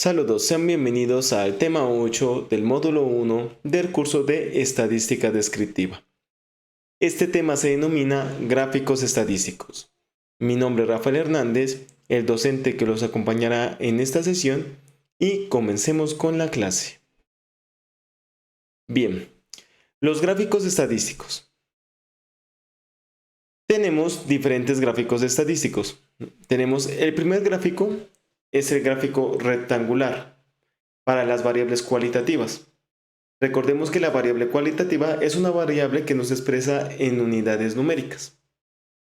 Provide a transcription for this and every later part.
Saludos, sean bienvenidos al tema 8 del módulo 1 del curso de Estadística Descriptiva. Este tema se denomina Gráficos Estadísticos. Mi nombre es Rafael Hernández, el docente que los acompañará en esta sesión, y comencemos con la clase. Bien, los gráficos estadísticos. Tenemos diferentes gráficos estadísticos. Tenemos el primer gráfico, es el gráfico rectangular para las variables cualitativas. Recordemos que la variable cualitativa es una variable que no se expresa en unidades numéricas,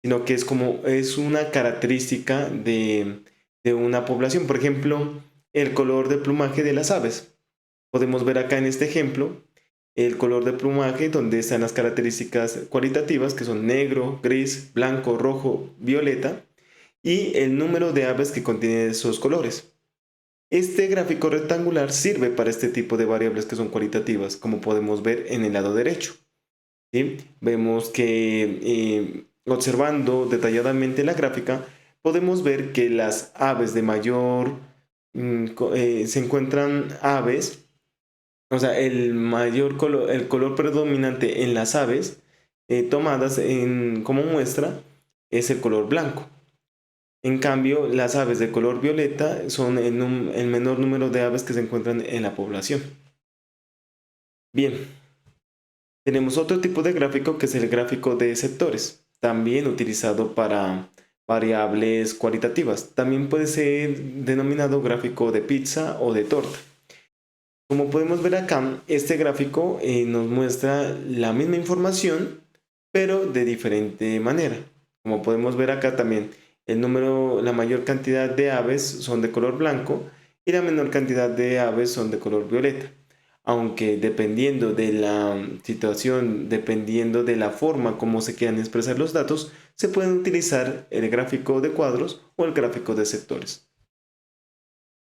sino que es una característica de una población. Por ejemplo, el color de plumaje de las aves. Podemos ver acá en este ejemplo el color de plumaje donde están las características cualitativas que son negro, gris, blanco, rojo, violeta y el número de aves que contiene esos colores. Este gráfico rectangular sirve para este tipo de variables que son cualitativas, como podemos ver en el lado derecho. ¿Sí? Vemos que observando detalladamente la gráfica, podemos ver que las aves de mayor, se encuentran aves, o sea, el color predominante en las aves tomadas como muestra es el color blanco. En cambio, las aves de color violeta son el menor número de aves que se encuentran en la población. Bien, tenemos otro tipo de gráfico que es el gráfico de sectores, también utilizado para variables cualitativas. También puede ser denominado gráfico de pizza o de torta. Como podemos ver acá, este gráfico nos muestra la misma información, pero de diferente manera. Como podemos ver acá también, la mayor cantidad de aves son de color blanco y la menor cantidad de aves son de color violeta. Aunque dependiendo de la situación, dependiendo de la forma como se quieran expresar los datos, se pueden utilizar el gráfico de cuadros o el gráfico de sectores.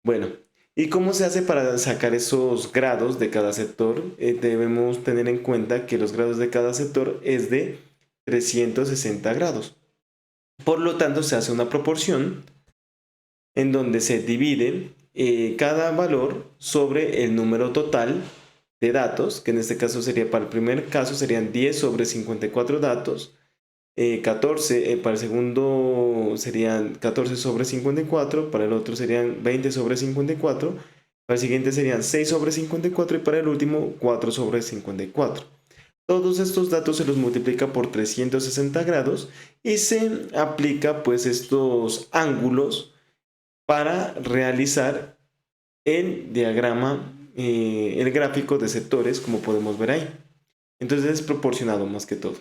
Bueno, ¿y cómo se hace para sacar esos grados de cada sector? Debemos tener en cuenta que los grados de cada sector es de 360 grados. Por lo tanto, se hace una proporción en donde se divide cada valor sobre el número total de datos, que en este caso sería, para el primer caso serían 10 sobre 54 datos, 14, para el segundo serían 14 sobre 54, para el otro serían 20 sobre 54, para el siguiente serían 6 sobre 54 y para el último 4 sobre 54. Todos estos datos se los multiplica por 360 grados y se aplica pues estos ángulos para realizar el diagrama, el gráfico de sectores, como podemos ver ahí. Entonces es proporcionado más que todo.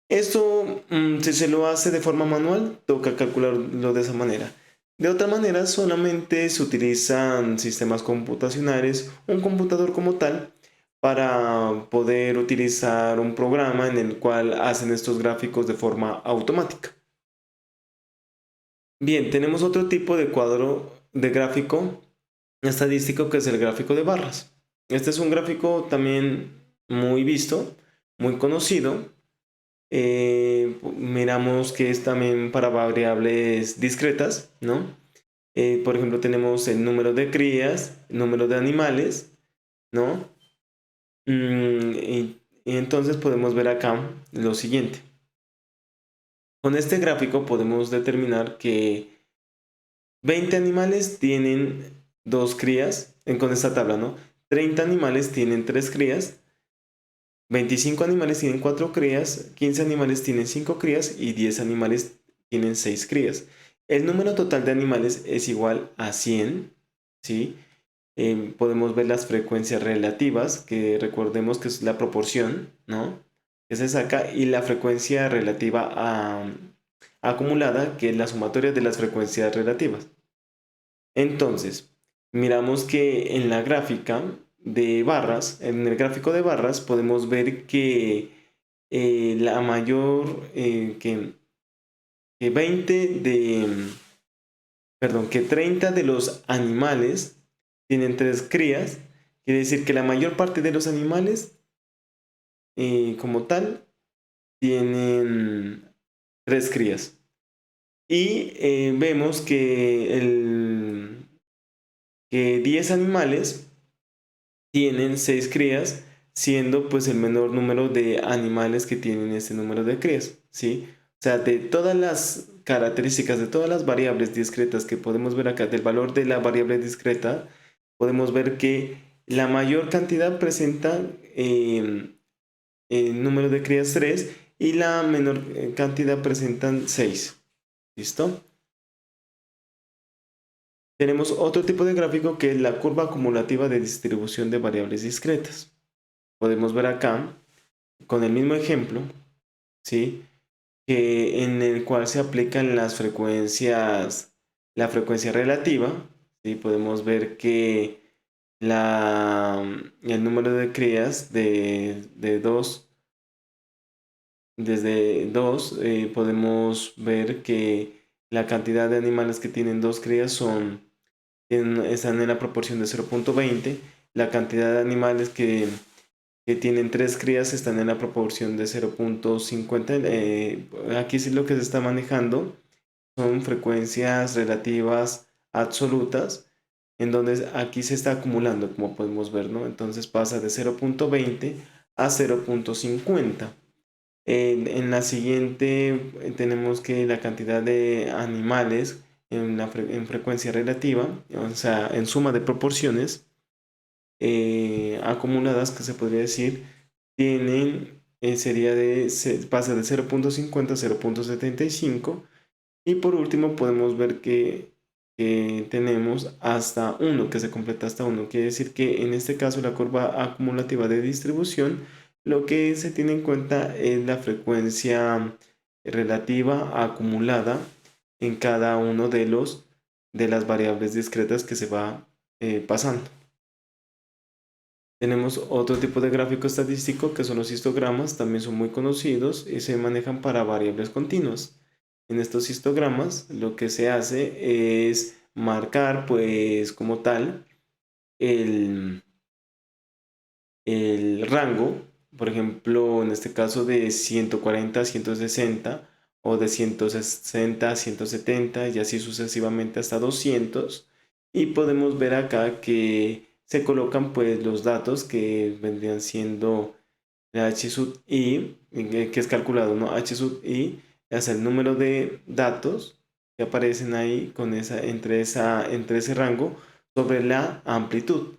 Esto, si se lo hace de forma manual, toca calcularlo de esa manera. De otra manera, solamente se utilizan sistemas computacionales, un computador como tal, para poder utilizar un programa en el cual hacen estos gráficos de forma automática. Bien, tenemos otro tipo de cuadro de gráfico estadístico que es el gráfico de barras. Este es un gráfico también muy visto, muy conocido. Miramos que es también para variables discretas, ¿no? Por ejemplo, tenemos el número de crías, el número de animales, ¿no? Y entonces podemos ver acá lo siguiente. Con este gráfico podemos determinar que 20 animales tienen 2 crías, con esta tabla, ¿no? 30 animales tienen 3 crías, 25 animales tienen 4 crías, 15 animales tienen 5 crías y 10 animales tienen 6 crías. El número total de animales es igual a 100, ¿sí? Podemos ver las frecuencias relativas, que recordemos que es la proporción, ¿no? Que se saca, y la frecuencia relativa acumulada, que es la sumatoria de las frecuencias relativas. Entonces, miramos que en la gráfica de barras, en el gráfico de barras, podemos ver que la mayor, que 20 perdón, que 30 de los animales tienen 3 crías, quiere decir que la mayor parte de los animales, como tal, tienen 3 crías. Y vemos que que 10 animales tienen 6 crías, siendo pues el menor número de animales que tienen este número de crías, ¿sí? O sea, de todas las características, de todas las variables discretas que podemos ver acá, del valor de la variable discreta, podemos ver que la mayor cantidad presenta el número de crías 3 y la menor cantidad presentan 6. ¿Listo? Tenemos otro tipo de gráfico que es la curva acumulativa de distribución de variables discretas. Podemos ver acá, con el mismo ejemplo, ¿sí? En el cual se aplican las frecuencias, la frecuencia relativa, ¿sí? Podemos ver que el número de crías de 2, desde 2 podemos ver que la cantidad de animales que tienen 2 crías están en la proporción de 0.20. La cantidad de animales que tienen 3 crías están en la proporción de 0.50. Aquí sí lo que se está manejando son frecuencias relativas absolutas, en donde aquí se está acumulando, como podemos ver, ¿no? Entonces pasa de 0.20 a 0.50. En la siguiente tenemos que la cantidad de animales en frecuencia relativa, o sea, en suma de proporciones acumuladas, que se podría decir, pasa de 0.50 a 0.75. Y por último podemos ver que tenemos hasta 1, que se completa hasta 1. Quiere decir que en este caso la curva acumulativa de distribución, lo que se tiene en cuenta es la frecuencia relativa acumulada en cada uno de las variables discretas que se va pasando. Tenemos otro tipo de gráfico estadístico que son los histogramas, también son muy conocidos y se manejan para variables continuas. En estos histogramas lo que se hace es marcar pues como tal el, el rango, por ejemplo en este caso de 140 a 160 o de 160 a 170 y así sucesivamente hasta 200, y podemos ver acá que se colocan pues los datos que vendrían siendo la H sub i, que es calculado, ¿no? H sub i es el número de datos que aparecen ahí entre ese rango sobre la amplitud.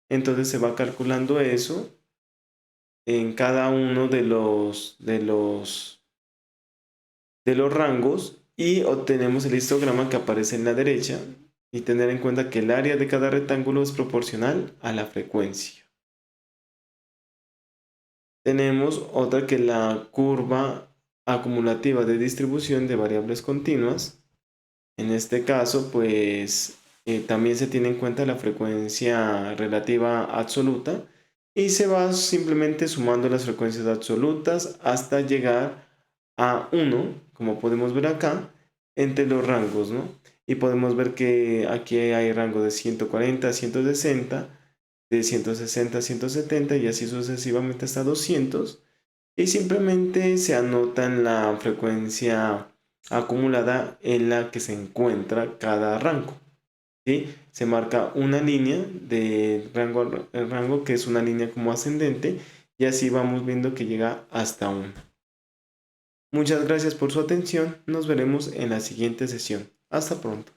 Entonces se va calculando eso en cada uno de los rangos y obtenemos el histograma que aparece en la derecha, y tener en cuenta que el área de cada rectángulo es proporcional a la frecuencia. Tenemos otra que es la curva acumulativa de distribución de variables continuas. En este caso, pues también se tiene en cuenta la frecuencia relativa absoluta y se va simplemente sumando las frecuencias absolutas hasta llegar a 1, como podemos ver acá, entre los rangos, ¿no? Y podemos ver que aquí hay rango de 140 a 160, de 160 a 170 y así sucesivamente hasta 200. Y simplemente se anotan la frecuencia acumulada en la que se encuentra cada rango, ¿sí? Se marca una línea de rango a rango, que es una línea como ascendente, y así vamos viendo que llega hasta 1. Muchas gracias por su atención. Nos veremos en la siguiente sesión. Hasta pronto.